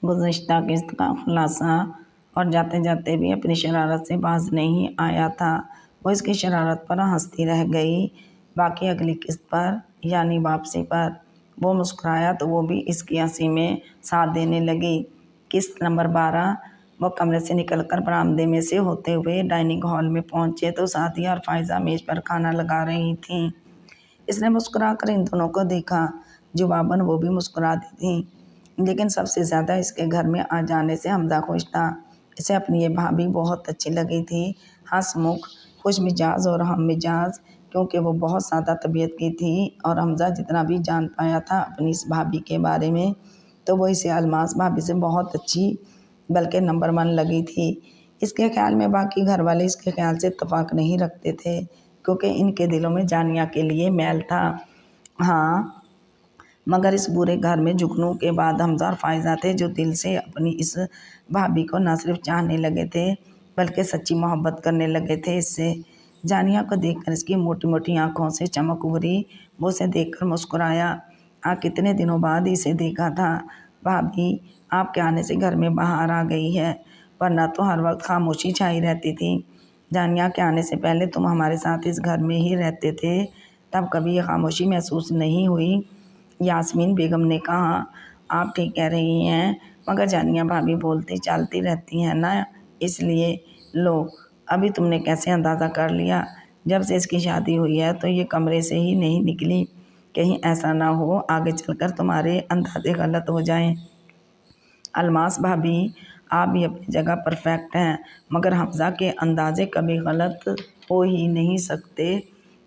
گزشتہ قسط کا خلاصہ اور جاتے جاتے بھی اپنی شرارت سے باز نہیں آیا تھا۔ وہ اس کی شرارت پر ہنستی رہ گئی۔ باقی اگلی قسط پر یعنی واپسی پر وہ مسکرایا تو وہ بھی اس کی ہنسی میں ساتھ دینے لگی۔ قسط نمبر 12۔ وہ کمرے سے نکل کر برآمدے میں سے ہوتے ہوئے ڈائننگ ہال میں پہنچے تو سعدیہ اور فائزہ میز پر کھانا لگا رہی تھیں۔ اس نے مسکرا کر ان دونوں کو دیکھا۔ جواباً وہ بھی مسکراتی تھیں، لیکن سب سے زیادہ اس کے گھر میں آ جانے سے حمزہ خوش تھا۔ اسے اپنی یہ بھابھی بہت اچھی لگی تھی، ہنس مکھ، خوش مزاج اور ہم مزاج، کیونکہ وہ بہت سادہ طبیعت کی تھی اور حمزہ جتنا بھی جان پایا تھا اپنی اس بھابھی کے بارے میں تو وہ اسے الماس بھابھی سے بہت اچھی بلکہ نمبر 1 لگی تھی۔ اس کے خیال میں باقی گھر والے اس کے خیال سے اتفاق نہیں رکھتے تھے کیونکہ ان کے دلوں میں جانیہ کے لیے میل تھا۔ ہاں، مگر اس برے گھر میں جگنو کے بعد حمزہ اور فائزہ تھے جو دل سے اپنی اس بھابھی کو نہ صرف چاہنے لگے تھے بلکہ سچی محبت کرنے لگے تھے اس سے۔ جانیہ کو دیکھ کر اس کی موٹی موٹی آنکھوں سے چمک ابھری۔ وہ اسے دیکھ کر مسکرایا۔ کتنے دنوں بعد اسے دیکھا تھا۔ بھابھی، آپ کے آنے سے گھر میں بہار آ گئی ہے، ورنہ تو ہر وقت خاموشی چھائی رہتی تھی۔ جانیہ کے آنے سے پہلے تم ہمارے ساتھ اس گھر میں ہی رہتے تھے، تب کبھی یہ خاموشی محسوس نہیں ہوئی؟ یاسمین بیگم نے کہا۔ آپ ٹھیک کہہ رہی ہیں، مگر جانیہ بھابھی بولتی چالتی رہتی ہیں نا، اس لیے۔ لو، ابھی تم نے کیسے اندازہ کر لیا؟ جب سے اس کی شادی ہوئی ہے تو یہ کمرے سے ہی نہیں نکلی۔ کہیں ایسا نہ ہو آگے چل کر تمہارے اندازے غلط ہو جائیں۔ الماس بھابھی، آپ بھی اپنی جگہ پرفیکٹ ہیں، مگر حمزہ کے اندازے کبھی غلط ہو ہی نہیں سکتے۔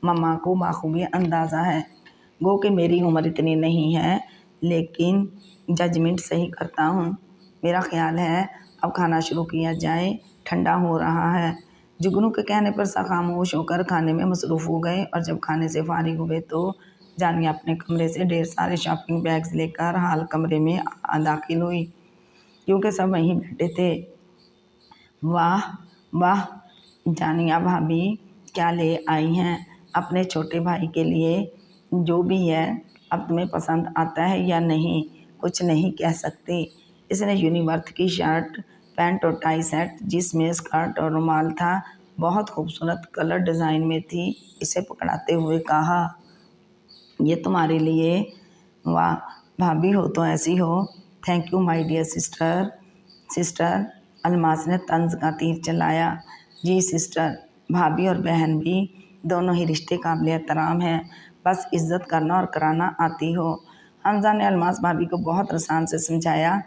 مما کو بخوبی اندازہ ہے، گو کہ میری عمر اتنی نہیں ہے، لیکن ججمنٹ صحیح کرتا ہوں۔ میرا خیال ہے اب کھانا شروع کیا جائے، ٹھنڈا ہو رہا ہے۔ جگنو کے کہنے پر سب خاموش ہو کر کھانے میں مصروف ہو گئے اور جب کھانے سے فارغ ہوئے تو جانیہ اپنے کمرے سے ڈھیر سارے شاپنگ بیگز لے کر ہال کمرے میں داخل ہوئی، کیونکہ سب وہیں بیٹھے تھے۔ واہ واہ جانیہ بھابھی، کیا لے آئی ہیں اپنے چھوٹے بھائی کے لیے؟ جو بھی ہے، اب تمہیں پسند آتا ہے یا نہیں کچھ نہیں کہہ سکتی۔ اس نے یونیورتھ کی شرٹ پینٹ اور ٹائی سیٹ جس میں اسکرٹ اور رومال تھا بہت خوبصورت کلر ڈیزائن میں تھی، اسے پکڑاتے ہوئے کہا۔ یہ تمہارے لیے؟ واہ بھابھی، ہو تو ایسی ہو۔ Thank you my dear sister, Almas نے طنز کا تیر چلایا۔ جی سسٹر، بھابھی اور بہن بھی دونوں ہی رشتے قابل احترام ہیں، بس عزت کرنا اور کرانا آتی ہو۔ حمزہ نے الماس بھابھی کو بہت رسان سے سمجھایا۔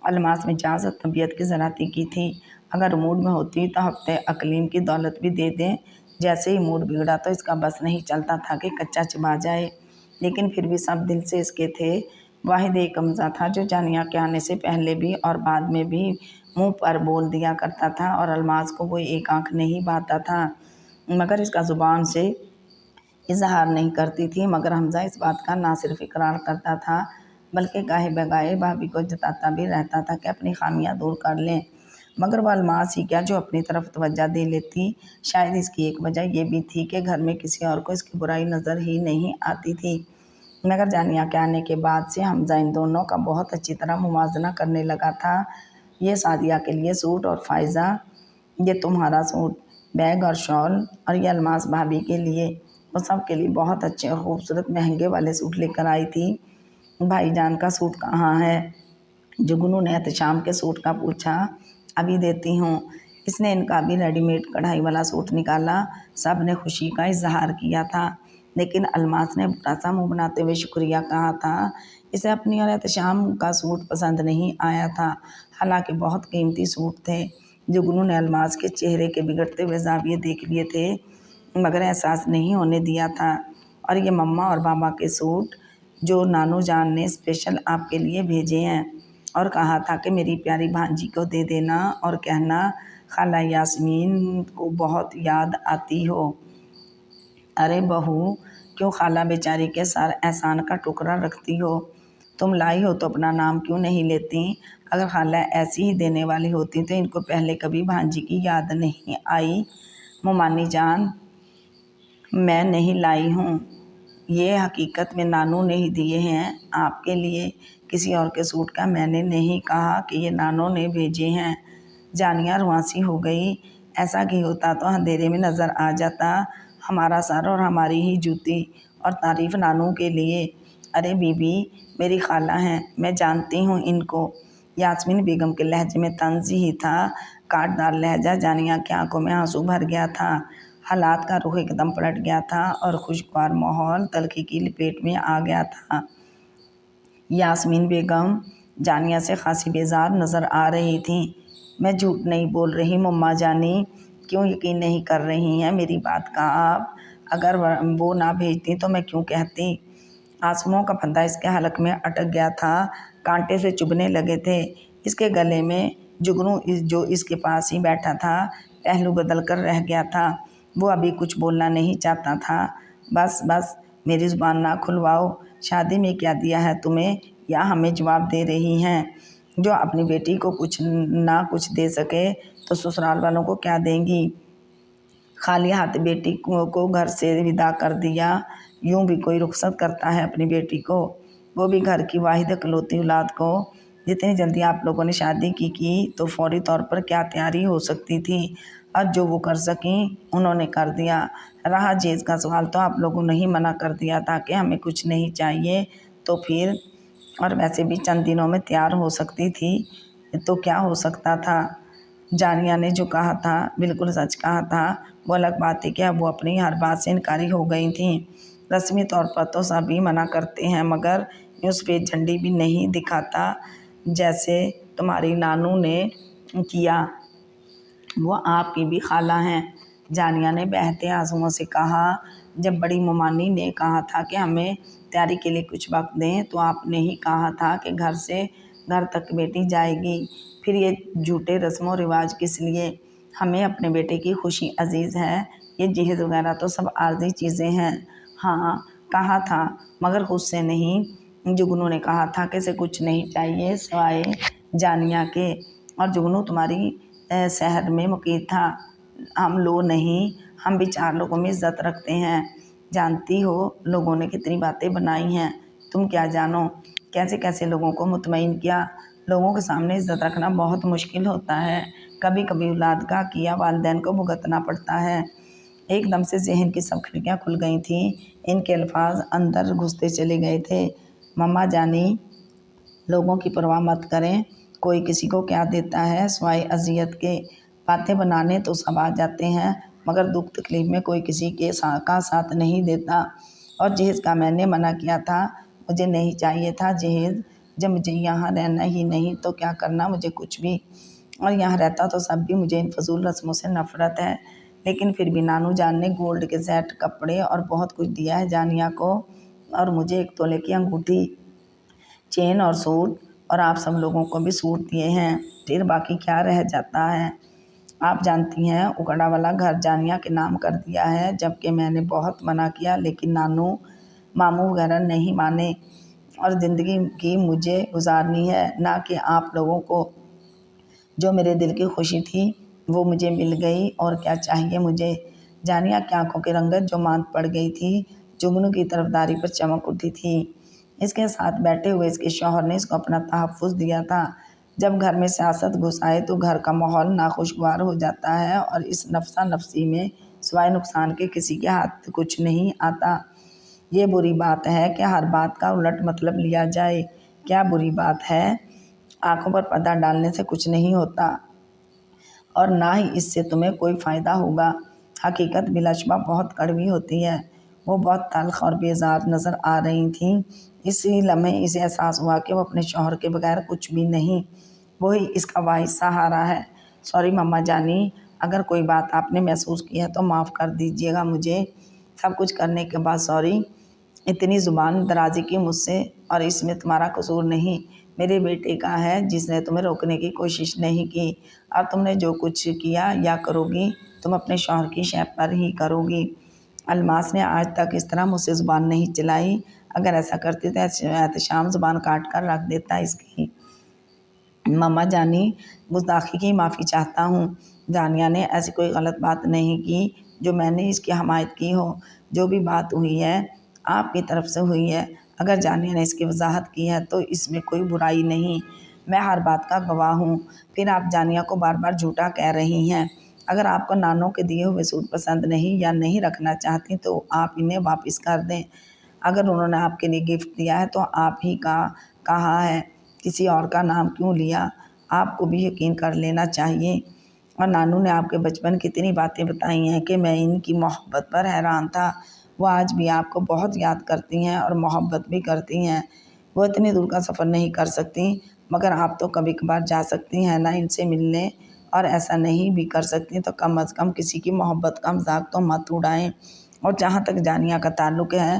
الماس مزاج اور طبیعت کی ذرا تیکھی تھی، اگر موڈ میں ہوتی تو ہفتے اقلیم کی دولت بھی دے دیں۔ جیسے ہی موڈ بگڑا تو اس کا بس نہیں چلتا تھا کہ کچا چبا جائے، لیکن پھر بھی سب دل سے اس کے تھے۔ واحد ایک حمزہ تھا جو جانیہ کے آنے سے پہلے بھی اور بعد میں بھی منہ پر بول دیا کرتا تھا اور الماس کو وہ ایک آنکھ نہیں بھاتا تھا، مگر اس کا زبان سے اظہار نہیں کرتی تھی۔ مگر حمزہ اس بات کا نہ صرف اقرار کرتا تھا بلکہ گاہے بگاہے بھابھی کو جتاتا بھی رہتا تھا کہ اپنی خامیاں دور کر لیں، مگر وہ الماس ہی کیا جو اپنی طرف توجہ دے لیتی۔ شاید اس کی ایک وجہ یہ بھی تھی کہ گھر میں کسی اور کو اس کی برائی نظر ہی نہیں آتی تھی، مگر جانیہ کے آنے کے بعد سے حمزہ ان دونوں کا بہت اچھی طرح موازنہ کرنے لگا تھا۔ یہ سعدیہ کے لیے سوٹ اور فائزہ یہ تمہارا سوٹ، بیگ اور شال، اور یہ الماس بھابھی کے لیے، وہ سب کے لیے بہت اچھے اور خوبصورت مہنگے والے سوٹ لے کر آئی تھی۔ بھائی جان کا سوٹ کہاں ہے؟ جگنو نے احتشام کے سوٹ کا پوچھا۔ ابھی دیتی ہوں۔ اس نے ان کا بھی ریڈی میڈ کڑھائی والا سوٹ نکالا۔ سب نے خوشی کا اظہار کیا تھا، لیکن الماس نے برا سا منہ بناتے ہوئے شکریہ کہا تھا۔ اسے اپنی اور احتشام کا سوٹ پسند نہیں آیا تھا، حالانکہ بہت قیمتی سوٹ تھے۔ جگنو نے الماس کے چہرے کے بگڑتے ہوئے زاویے دیکھ لیے تھے، مگر احساس نہیں ہونے دیا تھا۔ اور یہ مما اور بابا کے سوٹ جو نانو جان نے اسپیشل آپ کے لیے بھیجے ہیں، اور کہا تھا کہ میری پیاری بھانجی کو دے دینا اور کہنا خالہ یاسمین کو بہت یاد آتی ہو۔ ارے بہو، کیوں خالہ بیچاری کے سر احسان کا ٹکڑا رکھتی ہو؟ تم لائی ہو تو اپنا نام کیوں نہیں لیتی؟ اگر خالہ ایسی ہی دینے والی ہوتی تو ان کو پہلے کبھی بھانجی کی یاد نہیں آئی؟ ممانی جان، میں نہیں لائی ہوں، یہ حقیقت میں نانو نے ہی دیے ہیں آپ کے لیے، کسی اور کے سوٹ کا میں نے نہیں کہا کہ یہ نانو نے بھیجے ہیں۔ جانیہ رواسی ہو گئی۔ ایسا کہ ہوتا تو اندھیرے میں نظر آ جاتا ہمارا سر اور ہماری ہی جوتی، اور تعریف نانو کے لیے۔ ارے بی بی میری خالہ ہیں، میں جانتی ہوں ان کو۔ یاسمین بیگم کے لہجے میں طنز ہی تھا، کاٹ دار لہجہ۔ جانیہ کی آنکھوں میں آنسو بھر گیا تھا، حالات کا رخ ایک دم پلٹ گیا تھا اور خوشگوار ماحول تلخی کی لپیٹ میں آ گیا تھا۔ یاسمین بیگم جانیہ سے خاصی بیزار نظر آ رہی تھیں۔ میں جھوٹ نہیں بول رہی مما جانی، کیوں یقین نہیں کر رہی ہیں میری بات کا آپ؟ اگر وہ نہ بھیجتی تو میں کیوں کہتی؟ آنسوؤں کا پھندا اس کے حلق میں اٹک گیا تھا، کانٹے سے چبھنے لگے تھے۔ اس کے گلے میں جگنو جو اس کے پاس ہی بیٹھا تھا پہلو بدل کر رہ گیا تھا۔ وہ ابھی کچھ بولنا نہیں چاہتا تھا۔ بس بس میری زبان نہ کھلواؤ، شادی میں کیا دیا ہے تمہیں، یا ہمیں جواب دے رہی ہیں؟ جو اپنی بیٹی کو کچھ نہ کچھ دے سکے تو سسرال والوں کو کیا دیں گی؟ خالی ہاتھ بیٹی کو گھر سے ودا کر دیا۔ یوں بھی کوئی رخصت کرتا ہے اپنی بیٹی کو، وہ بھی گھر کی واحد اکلوتی اولاد کو؟ جتنی جلدی آپ لوگوں نے شادی کی تو فوری طور پر کیا تیاری ہو سکتی تھی؟ اور جو وہ کر سکیں انہوں نے کر دیا۔ رہا جہیز کا سوال تو آپ لوگوں نے ہی منع کر دیا تھا کہ ہمیں کچھ نہیں چاہیے، تو پھر؟ اور ویسے بھی چند دنوں میں تیار ہو سکتی تھی تو کیا ہو سکتا تھا؟ جانیہ نے جو کہا تھا بالکل سچ کہا تھا۔ وہ الگ بات ہے کہ اب وہ اپنی ہر بات سے انکاری ہو گئی تھیں۔ رسمی طور پر تو سبھی منع کرتے ہیں، مگر یوں سفید جھنڈی بھی نہیں دکھاتا جیسے تمہاری نانو نے کیا۔ وہ آپ کی بھی خالہ ہیں، جانیہ نے بہتے آنسوؤں سے کہا۔ جب بڑی ممانی نے کہا تھا کہ ہمیں تیاری کے لیے کچھ وقت دیں تو آپ نے ہی کہا تھا کہ گھر سے گھر تک بیٹی جائے گی، پھر یہ جھوٹے رسم و رواج کس لیے؟ ہمیں اپنے بیٹے کی خوشی عزیز ہے، یہ جہیز وغیرہ تو سب عارضی چیزیں ہیں۔ ہاں کہا تھا، مگر خود سے نہیں۔ جگنو نے کہا تھا کہ اسے کچھ نہیں چاہیے سوائے جانیہ کے، اور جگنو تمہاری شہر میں مقیم تھا، ہم لو نہیں۔ ہم بھی 4 لوگوں میں عزت رکھتے ہیں، جانتی ہو لوگوں نے کتنی باتیں بنائی ہیں، تم کیا جانو کیسے کیسے لوگوں کو مطمئن کیا۔ لوگوں کے سامنے عزت رکھنا بہت مشکل ہوتا ہے، کبھی کبھی اولاد کا کیا والدین کو بھگتنا پڑتا ہے۔ ایک دم سے ذہن کی سب کھڑکیاں کھل گئی تھیں، ان کے الفاظ اندر گھستے چلے گئے تھے۔ مما جانی لوگوں کی پرواہ مت کریں، کوئی کسی کو کیا دیتا ہے سوائے اذیت کے؟ باتیں بنانے تو سب آ جاتے ہیں، مگر دکھ تکلیف میں کوئی کسی کا ساتھ نہیں دیتا۔ اور جہیز کا میں نے منع کیا تھا، مجھے نہیں چاہیے تھا جہیز۔ جب مجھے یہاں رہنا ہی نہیں تو کیا کرنا مجھے کچھ بھی، اور یہاں رہتا تو سب بھی۔ مجھے ان فضول رسموں سے نفرت ہے، لیکن پھر بھی نانو جان نے گولڈ کے سیٹ، کپڑے اور بہت کچھ دیا ہے جانیہ کو، اور مجھے 1 تولے کی انگوٹھی، چین اور سوٹ، اور آپ سب لوگوں کو بھی سوٹ دیے ہیں، پھر باقی کیا رہ جاتا ہے؟ آپ جانتی ہیں اکڑا والا گھر جانیہ کے نام کر دیا ہے، جبکہ میں نے بہت منع کیا لیکن نانو ماموں وغیرہ نہیں مانے، اور زندگی کی مجھے گزارنی ہے، نہ کہ آپ لوگوں کو۔ جو میرے دل کی خوشی تھی وہ مجھے مل گئی، اور کیا چاہیے مجھے؟ جانیہ کی آنکھوں کی رنگت جو ماند پڑ گئی تھی، جگنو کی طرفداری پر چمک اٹھی تھی۔ اس کے ساتھ بیٹھے ہوئے اس کے شوہر نے اس کو اپنا تحفظ دیا تھا۔ جب گھر میں سیاست گھس آئے تو گھر کا ماحول ناخوشگوار ہو جاتا ہے، اور اس نفسا نفسی میں سوائے نقصان کے کسی کے ہاتھ کچھ نہیں آتا۔ یہ بری بات ہے کہ ہر بات کا الٹ مطلب لیا جائے۔ کیا بری بات ہے؟ آنکھوں پر پردہ ڈالنے سے کچھ نہیں ہوتا، اور نہ ہی اس سے تمہیں کوئی فائدہ ہوگا۔ حقیقت بلا شبہ بہت کڑوی ہوتی ہے۔ وہ بہت تلخ اور بیزار نظر آ رہی تھیں۔ اسی لمحے اسے احساس ہوا کہ وہ اپنے شوہر کے بغیر کچھ بھی نہیں، وہی اس کا واحد سہارا ہے۔ سوری مما جانی، اگر کوئی بات آپ نے محسوس کی ہے تو معاف کر دیجیے گا مجھے۔ سب کچھ کرنے کے بعد سوری؟ اتنی زبان درازی کی مجھ سے، اور اس میں تمہارا قصور نہیں، میرے بیٹے کا ہے جس نے تمہیں روکنے کی کوشش نہیں کی، اور تم نے جو کچھ کیا یا کرو گی تم اپنے شوہر کی شے پر ہی کرو گی۔ الماس نے آج تک اس طرح مجھ سے زبان نہیں چلائی، اگر ایسا کرتی تو احتشام زبان کاٹ کر رکھ دیتا اس کی۔ مما جانی گستاخی کی معافی چاہتا ہوں، جانیہ نے ایسی کوئی غلط بات نہیں کی جو میں نے اس کی حمایت کی ہو۔ جو بھی بات ہوئی ہے آپ کی طرف سے ہوئی ہے۔ اگر جانیہ نے اس کی وضاحت کی ہے تو اس میں کوئی برائی نہیں، میں ہر بات کا گواہ ہوں۔ پھر آپ جانیہ کو بار بار جھوٹا کہہ رہی ہیں۔ اگر آپ کو نانو کے دیے ہوئے سوٹ پسند نہیں یا نہیں رکھنا چاہتی تو آپ انہیں واپس کر دیں۔ اگر انہوں نے آپ کے لیے گفٹ دیا ہے تو آپ ہی کا کہا ہے، کسی اور کا نام کیوں لیا؟ آپ کو بھی یقین کر لینا چاہیے۔ اور نانو نے آپ کے بچپن کی اتنی باتیں بتائی ہیں کہ میں ان کی محبت پر حیران تھا۔ وہ آج بھی آپ کو بہت یاد کرتی ہیں اور محبت بھی کرتی ہیں۔ وہ اتنی دور کا سفر نہیں کر سکتی، مگر آپ تو کبھی کبھار جا سکتی ہیں نا ان سے ملنے، اور ایسا نہیں بھی کر سکتی تو کم از کم کسی کی محبت کا مذاق تو مت اڑائیں۔ اور جہاں تک جانیہ کا تعلق ہے،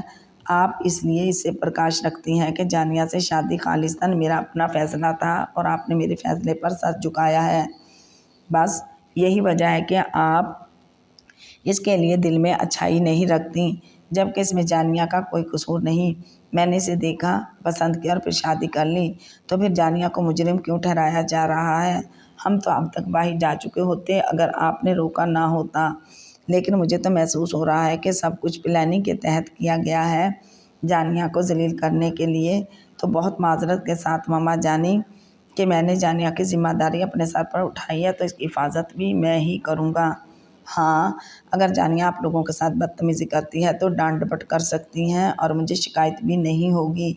آپ اس لیے اس سے پرکاش رکھتی ہیں کہ جانیہ سے شادی خالصتاً میرا اپنا فیصلہ تھا اور آپ نے میرے فیصلے پر سر جھکایا ہے۔ بس یہی وجہ ہے کہ آپ اس کے لیے دل میں اچھائی نہیں رکھتی، جبکہ اس میں جانیہ کا کوئی قصور نہیں۔ میں نے اسے دیکھا، پسند کیا اور پھر شادی کر لی، تو پھر جانیہ کو مجرم کیوں ٹھہرایا جا رہا ہے؟ ہم تو اب تک باہر جا چکے ہوتے اگر آپ نے روکا نہ ہوتا۔ لیکن مجھے تو محسوس ہو رہا ہے کہ سب کچھ پلاننگ کے تحت کیا گیا ہے، جانیہ کو ذلیل کرنے کے لیے۔ تو بہت معذرت کے ساتھ ماما جانی کہ میں نے جانیہ کی ذمہ داری اپنے سر پر اٹھائی ہے، تو اس کی حفاظت بھی میں ہی کروں گا۔ ہاں، اگر جانیہ آپ لوگوں کے ساتھ بدتمیزی کرتی ہے تو ڈانٹ ڈپٹ کر سکتی ہیں اور مجھے شکایت بھی نہیں ہوگی،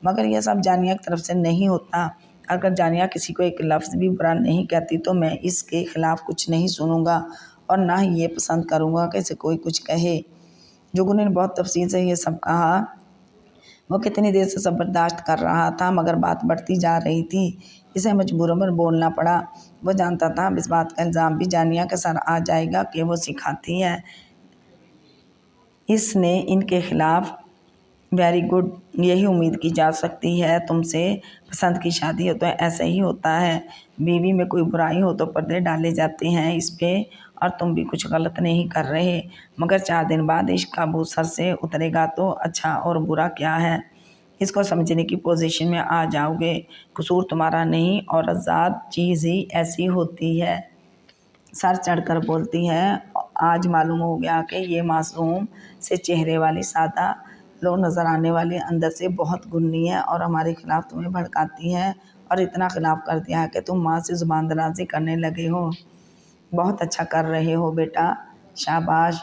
مگر یہ سب جانیہ کی طرف سے نہیں ہوتا۔ اگر جانیہ کسی کو ایک لفظ بھی برا نہیں کہتی تو میں اس کے خلاف کچھ نہیں سنوں گا اور نہ ہی یہ پسند کروں گا کہ اسے کوئی کچھ کہے۔ جگنو نے بہت تفصیل سے یہ سب کہا۔ وہ کتنی دیر سے سب برداشت کر رہا تھا، مگر بات بڑھتی جا رہی تھی، اسے مجبوراً بولنا پڑا۔ وہ جانتا تھا اب اس بات کا الزام بھی جانیہ کے سر آ جائے گا کہ وہ سکھاتی ہے۔ اس نے ان کے خلاف ویری گڈ، یہی امید کی جا سکتی ہے۔ تم سے پسند کی شادی ہو تو ایسا ہی ہوتا ہے، بیوی میں کوئی برائی ہو تو پردے ڈالے جاتے ہیں اس پہ، اور تم بھی کچھ غلط نہیں کر رہے، مگر 4 دن بعد عشق کا بھوت سر سے اترے گا تو اچھا اور برا کیا ہے، اس کو سمجھنے کی پوزیشن میں آ جاؤ گے۔ قصور تمہارا نہیں، عورت ذات چیز ہی ایسی ہوتی ہے، سر چڑھ کر بولتی ہے۔ آج معلوم ہو گیا کہ یہ معصوم سے چہرے والی سادہ لو نظر آنے والی اندر سے بہت گھنی ہے اور ہمارے خلاف تمہیں بھڑکاتی ہے، اور اتنا خلاف کر دیا ہے کہ تم ماں سے زبان درازی کرنے لگے ہو۔ بہت اچھا کر رہے ہو بیٹا، شاباش۔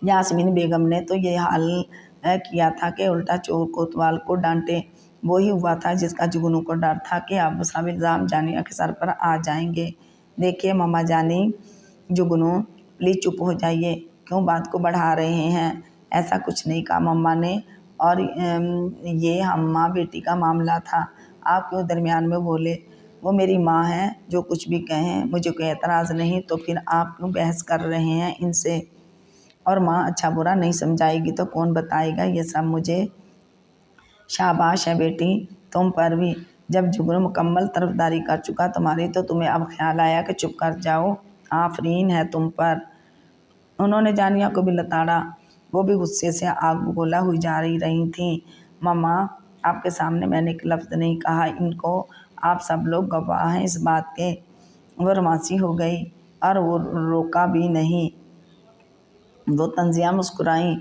یاسمین بیگم نے تو یہ حال کیا تھا کہ الٹا چور کوتوال کو ڈانٹے۔ وہی ہوا تھا جس کا جگنو کو ڈر تھا کہ اب سب الزام جانیہ کے سر پر آ جائیں گے۔ دیکھیے ماما جانی، جگنو پلیز چپ ہو جائیے، کیوں بات کو بڑھا رہے ہیں؟ ایسا کچھ نہیں کہا مما نے، اور یہ ہم ماں بیٹی کا معاملہ تھا، آپ کیوں درمیان میں بولے؟ وہ میری ماں ہے، جو کچھ بھی کہیں مجھے کوئی اعتراض نہیں، تو پھر آپ کیوں بحث کر رہے ہیں ان سے؟ اور ماں اچھا برا نہیں سمجھائے گی تو کون بتائے گا یہ سب مجھے؟ شاباش ہے بیٹی تم پر بھی۔ جب جگنو مکمل طرفداری کر چکا تمہاری تو تمہیں اب خیال آیا کہ چپ کر جاؤ، آفرین ہے تم پر۔ انہوں نے جانیہ کو بھی لتاڑا، وہ بھی غصے سے آگ بگولا ہوئی جا رہی تھیں۔ ماما، آپ کے سامنے میں نے ایک لفظ نہیں کہا ان کو، آپ سب لوگ گواہ ہیں اس بات کے۔ وہ رومانسی ہو گئی اور وہ روکا بھی نہیں۔ وہ طنزیہ مسکرائیں۔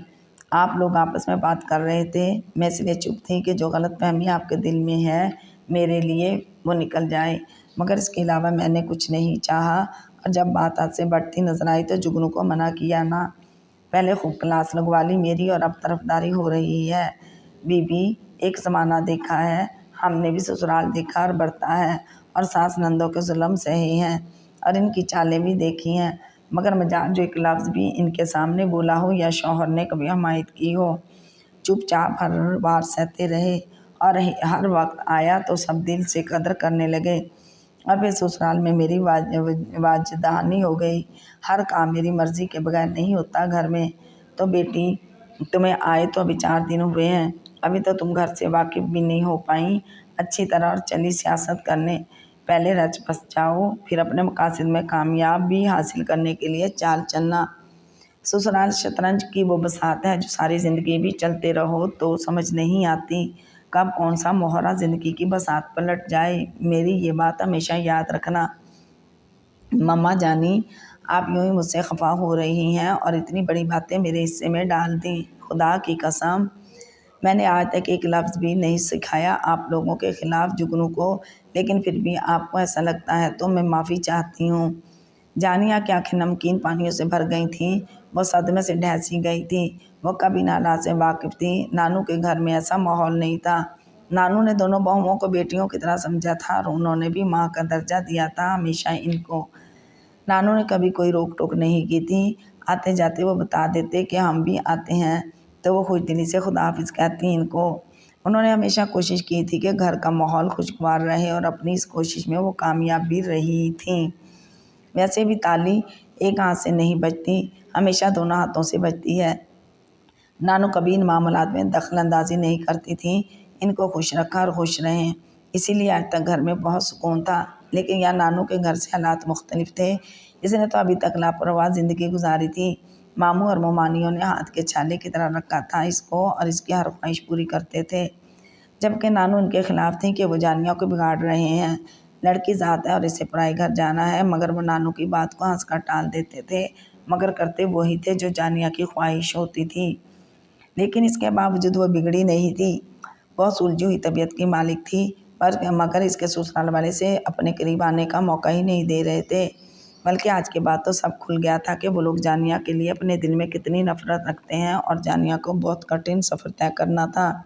آپ لوگ آپس میں بات کر رہے تھے، میں اس لیے چپ تھی کہ جو غلط فہمی آپ کے دل میں ہے میرے لیے وہ نکل جائے، مگر اس کے علاوہ میں نے کچھ نہیں چاہا۔ اور جب بات حد سے بڑھتی نظر آئی تو جگنو کو منع کیا نہ۔ پہلے خوب کلاس لگوا لی میری اور اب طرفداری ہو رہی ہے۔ بی بی ایک زمانہ دیکھا ہے، ہم نے بھی سسرال دیکھا اور برتا ہے، اور ساس نندوں کے ظلم سہے ہیں اور ان کی چالیں بھی دیکھی ہیں، مگر مجال جو ایک لفظ بھی ان کے سامنے بولا ہو یا شوہر نے کبھی حمایت کی ہو، چپ چاپ ہر بار سہتے رہے، اور ہر وقت آیا تو سب دل سے قدر کرنے لگے۔ اور پھر سسرال میں میری واجدانی ہو گئی، ہر کام میری مرضی کے بغیر نہیں ہوتا گھر میں۔ تو بیٹی تمہیں آئے تو ابھی 4 دن ہوئے ہیں، ابھی تو تم گھر سے واقف بھی نہیں ہو پائیں اچھی طرح، اور چلی سیاست کرنے۔ پہلے رچ بس جاؤ، پھر اپنے مقاصد میں کامیابی حاصل کرنے کے لیے چال چلنا۔ سسرال شطرنج کی وہ بساط ہے جو ساری زندگی بھی چلتے رہو تو سمجھ نہیں آتی کب کون سا مہرہ زندگی کی بساط پلٹ جائے، میری یہ بات ہمیشہ یاد رکھنا۔ مما جانی، آپ یوں ہی مجھ سے خفا ہو رہی ہیں اور اتنی بڑی باتیں میرے حصے میں ڈال دیں۔ خدا کی قسم میں نے آج تک ایک لفظ بھی نہیں سکھایا آپ لوگوں کے خلاف جگنو کو، لیکن پھر بھی آپ کو ایسا لگتا ہے تو میں معافی چاہتی ہوں۔ جانیہ کی آنکھیں نمکین پانیوں سے بھر گئی تھیں، وہ صدمے سے ڈھہ گئی تھی۔ وہ کبھی نالا سے واقف تھی۔ نانو کے گھر میں ایسا ماحول نہیں تھا۔ نانو نے دونوں بہوؤں کو بیٹیوں کی طرح سمجھا تھا اور انہوں نے بھی ماں کا درجہ دیا تھا ہمیشہ ان کو۔ نانو نے کبھی کوئی روک ٹوک نہیں کی تھی۔ آتے جاتے وہ بتا دیتے کہ ہم بھی آتے ہیں تو وہ خوش دلی سے خدا حافظ کہتی ان کو۔ انہوں نے ہمیشہ کوشش کی تھی کہ گھر کا ماحول خوشگوار رہے اور اپنی اس کوشش میں وہ کامیاب بھی رہی تھیں۔ ویسے بھی تالی ایک ہاتھ سے نہیں بجتی، ہمیشہ دونوں ہاتھوں سے بجتی ہے۔ نانو کبھی ان معاملات میں دخل اندازی نہیں کرتی تھیں۔ ان کو خوش رکھا اور خوش رہیں، اسی لیے آج تک گھر میں بہت سکون تھا۔ لیکن یہاں نانو کے گھر سے حالات مختلف تھے۔ اس نے تو ابھی تک لاپرواہ زندگی گزاری تھی۔ ماموں اور مومانیوں نے ہاتھ کے چھالے کی طرح رکھا تھا اس کو اور اس کی ہر خواہش پوری کرتے تھے، جبکہ نانو ان کے خلاف تھی کہ وہ جانیہ کو بگاڑ رہے ہیں۔ لڑکی ذات ہے اور اسے پرائے گھر جانا ہے، مگر وہ نانو کی بات کو ہنس کر ٹال دیتے تھے، مگر کرتے وہی تھے جو جانیہ کی خواہش ہوتی تھی۔ لیکن اس کے باوجود وہ بگڑی نہیں تھی۔ وہ سلجھی ہوئی طبیعت کی مالک تھی، مگر اس کے سسرال والے سے اپنے قریب آنے کا موقع ہی نہیں دے رہے تھے۔ بلکہ آج کے بعد تو سب کھل گیا تھا کہ وہ لوگ جانیہ کے لیے اپنے دل میں کتنی نفرت رکھتے ہیں اور جانیہ کو بہت کٹھن سفر طے کرنا تھا،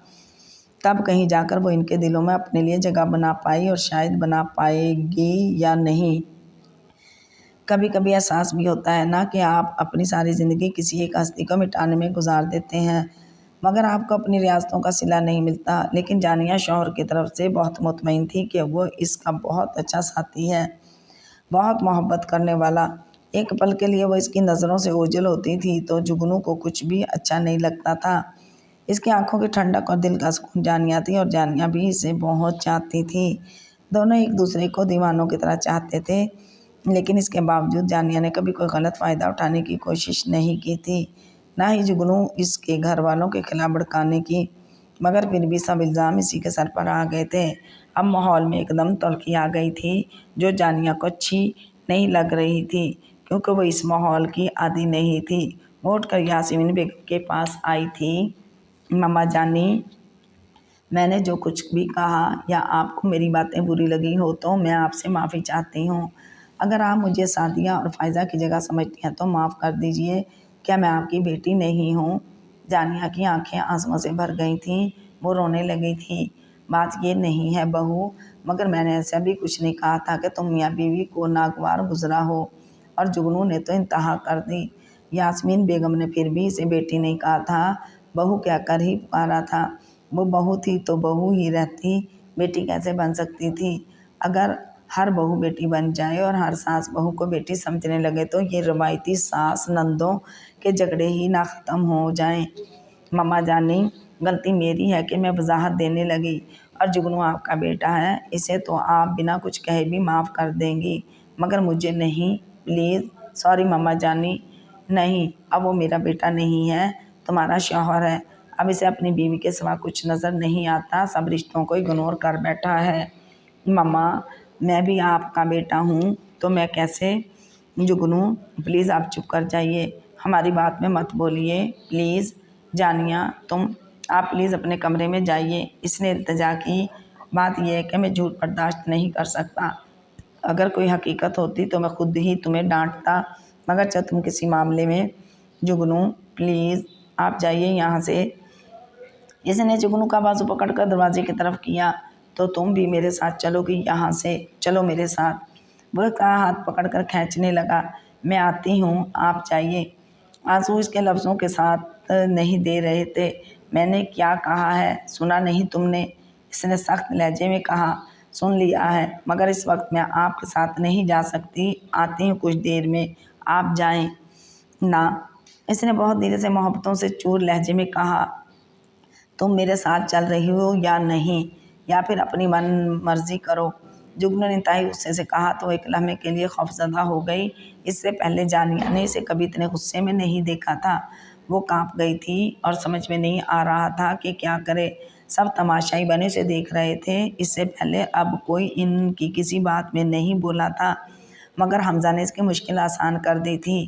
تب کہیں جا کر وہ ان کے دلوں میں اپنے لیے جگہ بنا پائی اور شاید بنا پائے گی یا نہیں۔ کبھی کبھی احساس بھی ہوتا ہے نا کہ آپ اپنی ساری زندگی کسی ایک ہستی کو مٹانے میں گزار دیتے ہیں، مگر آپ کو اپنی ریاستوں کا صلہ نہیں ملتا۔ لیکن جانیہ شوہر کی طرف سے بہت مطمئن تھی کہ وہ اس کا بہت اچھا ساتھی ہے، بہت محبت کرنے والا۔ ایک پل کے لیے وہ اس کی نظروں سے اوجھل ہوتی تھی تو جگنو کو کچھ بھی اچھا نہیں لگتا تھا۔ اس کی آنکھوں کی ٹھنڈک اور دل کا سکون جانیہ تھی اور جانیہ بھی اسے بہت چاہتی تھی۔ دونوں ایک دوسرے کو دیوانوں کی طرح چاہتے تھے، لیکن اس کے باوجود جانیہ نے کبھی کوئی غلط فائدہ اٹھانے کی کوشش نہیں کی تھی، نہ ہی جگنو اس کے گھر والوں کے خلاف بھڑکانے کی، مگر پھر بھی سب الزام اسی کے سر پر آ گئے تھے۔ اب ماحول میں ایک دم تلخی آ گئی تھی جو جانیہ کو اچھی نہیں لگ رہی تھی، کیونکہ وہ اس ماحول کی عادی نہیں تھی۔ وہ اٹھ کر یاسمین بیگم کے پاس آئی تھی۔ ماما جانی، میں نے جو کچھ بھی کہا یا آپ کو میری باتیں بری لگی ہو تو میں آپ سے معافی چاہتی ہوں۔ اگر آپ مجھے سعدیہ اور فائزہ کی جگہ سمجھتی ہیں تو معاف کر دیجئے۔ کیا میں آپ کی بیٹی نہیں ہوں؟ جانیہ کی آنکھیں آنسوؤں سے بھر گئی تھیں، وہ رونے لگی تھی۔ بات یہ نہیں ہے بہو، مگر میں نے ایسا بھی کچھ نہیں کہا تھا کہ تم میاں بیوی کو ناگوار گزرا ہو۔ اور جگنو نے تو انتہا کر دی۔ یاسمین بیگم نے پھر بھی اسے بیٹی نہیں کہا تھا، بہو کہہ کر ہی پکارا تھا۔ وہ بہو تھی تو بہو ہی رہتی، بیٹی کیسے بن سکتی تھی؟ اگر ہر بہو بیٹی بن جائے اور ہر ساس بہو کو بیٹی سمجھنے لگے تو یہ روایتی ساس نندوں کے جھگڑے ہی نہ ختم ہو جائیں۔ ماما جانی، غلطی میری ہے کہ میں وضاحت دینے لگی، اور جگنو آپ کا بیٹا ہے، اسے تو آپ بنا کچھ کہے بھی معاف کر دیں گی، مگر مجھے نہیں، پلیز۔ سوری ماما جانی، نہیں، اب وہ میرا بیٹا نہیں ہے، تمہارا شوہر ہے۔ اب اسے اپنی بیوی کے سوا کچھ نظر نہیں آتا، سب رشتوں کو اگنور کر بیٹھا ہے۔ ماما، میں بھی آپ کا بیٹا ہوں تو میں کیسے؟ جگنو پلیز آپ چپ کر جائیے، ہماری بات میں مت بولیے پلیز۔ جانیہ آپ پلیز اپنے کمرے میں جائیے، اس نے التجا کی۔ بات یہ ہے کہ میں جھوٹ برداشت نہیں کر سکتا، اگر کوئی حقیقت ہوتی تو میں خود ہی تمہیں ڈانٹتا، مگر جب تم کسی معاملے میں۔ جگنو پلیز آپ جائیے یہاں سے۔ اس نے جگنو کا بازو پکڑ کر دروازے کی طرف کیا۔ تو تم بھی میرے ساتھ چلو گی یہاں سے، چلو میرے ساتھ۔ وہ اس کا ہاتھ پکڑ کر کھینچنے لگا۔ میں آتی ہوں، آپ جائیے۔ آنسو اس کے لفظوں کے ساتھ نہیں دے رہے تھے۔ میں نے کیا کہا ہے، سنا نہیں تم نے؟ اس نے سخت لہجے میں کہا۔ سن لیا ہے، مگر اس وقت میں آپ کے ساتھ نہیں جا سکتی، آتی ہوں کچھ دیر میں، آپ جائیں نا۔ اس نے بہت دھیرے سے محبتوں سے چور لہجے میں کہا۔ تم میرے ساتھ چل رہی ہو یا نہیں، یا پھر اپنی من مرضی کرو؟ جگنو نے انتہائی غصے سے کہا تو ایک لمحے کے لیے خوفزدہ ہو گئی۔ اس سے پہلے جانیہ نے اسے کبھی اتنے غصے میں نہیں دیکھا تھا۔ وہ کانپ گئی تھی اور سمجھ میں نہیں آ رہا تھا کہ کیا کرے۔ سب تماشائی بنے اسے دیکھ رہے تھے۔ اس سے پہلے اب کوئی ان کی کسی بات میں نہیں بولا تھا، مگر حمزہ نے اس کی مشکل آسان کر دی تھی۔